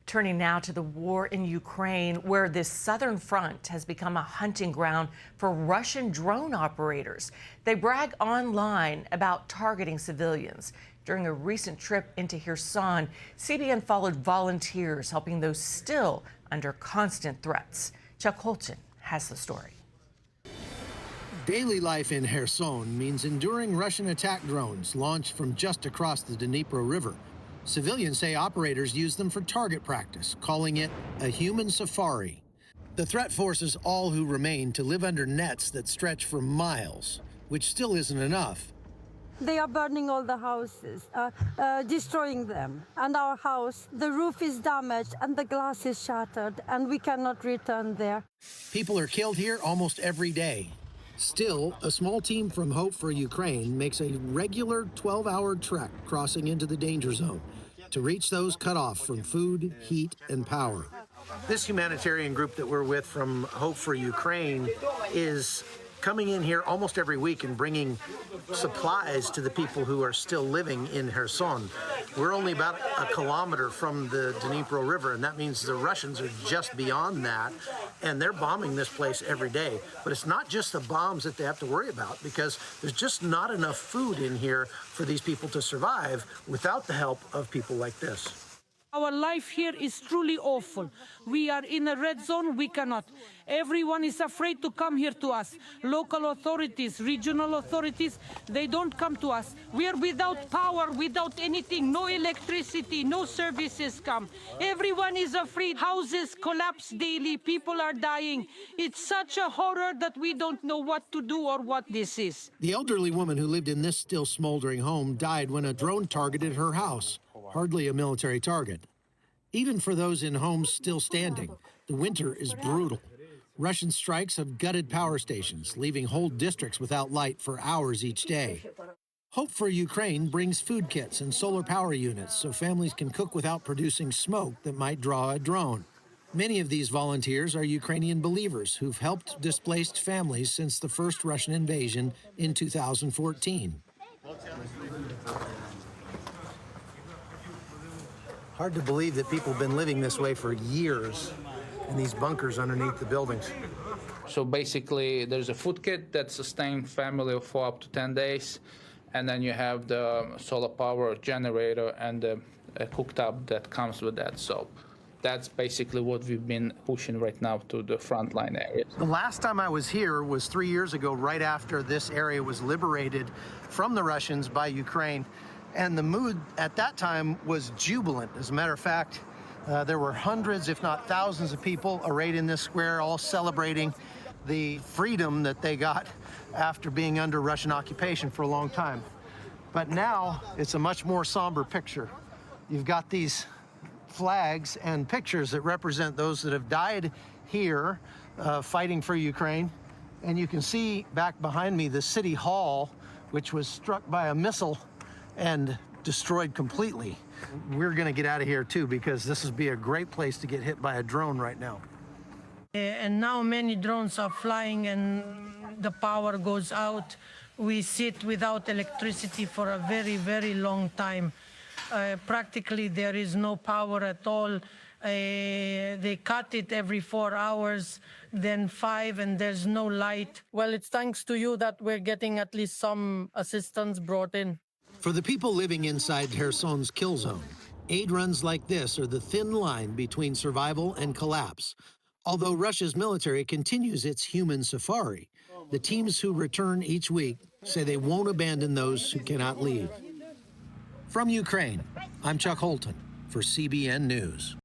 Turning now to the war in Ukraine, where this southern front has become a hunting ground for Russian drone operators. They brag online about targeting civilians. During a recent trip into Kherson, CBN followed volunteers helping those still under constant threats. Chuck Holton has the story. Daily life in Kherson means enduring Russian attack drones launched from just across the Dnipro River. Civilians say operators use them for target practice, calling it a human safari. The threat forces all who remain to live under nets that stretch for miles, which still isn't enough. They are burning all the houses, destroying them. And our house, the roof is damaged and the glass is shattered, and we cannot return there. People are killed here almost every day. Still, a small team from Hope for Ukraine makes a regular 12-hour trek crossing into the danger zone to reach those cut off from food, heat, and power. This humanitarian group that we're with from Hope for Ukraine is coming in here almost every week and bringing supplies to the people who are still living in Kherson. We're only about a kilometer from the Dnipro River, and that means the Russians are just beyond that, and they're bombing this place every day. But it's not just the bombs that they have to worry about, because there's just not enough food in here for these people to survive without the help of people like this. Our life here is truly awful. We are in a red zone, we cannot. Everyone is afraid to come here to us. Local authorities, regional authorities, they don't come to us. We are without power, without anything, no electricity, no services come. Everyone is afraid. Houses collapse daily, people are dying. It's such a horror that we don't know what to do or what this is. The elderly woman who lived in this still smoldering home died when a drone targeted her house. Hardly a military target. Even for those in homes still standing, the winter is brutal. Russian strikes have gutted power stations, leaving whole districts without light for hours each day. Hope for Ukraine brings food kits and solar power units so families can cook without producing smoke that might draw a drone. Many of these volunteers are Ukrainian believers who've helped displaced families since the first Russian invasion in 2014. Hard to believe that people have been living this way for years in these bunkers underneath the buildings. So basically, there's a food kit that sustains family for up to 10 days, and then you have the solar power generator and the cooktop that comes with that. So that's basically what we've been pushing right now to the frontline areas. The last time I was here was 3 years ago, right after this area was liberated from the Russians by Ukraine. And the mood at that time was jubilant. As a matter of fact, there were hundreds, if not thousands of people arrayed in this square, all celebrating the freedom that they got after being under Russian occupation for a long time. But now it's a much more somber picture. You've got these flags and pictures that represent those that have died here fighting for Ukraine. And you can see back behind me the city hall, which was struck by a missile and destroyed completely. We're gonna get out of here too, because this would be a great place to get hit by a drone right now. And now many drones are flying and the power goes out. We sit without electricity for a very, very long time. Practically there is no power at all. They cut it every 4 hours, then 5, and there's no light. Well, it's thanks to you that we're getting at least some assistance brought in. For the people living inside Kherson's kill zone, aid runs like this are the thin line between survival and collapse. Although Russia's military continues its human safari, the teams who return each week say they won't abandon those who cannot leave. From Ukraine, I'm Chuck Holton for CBN News.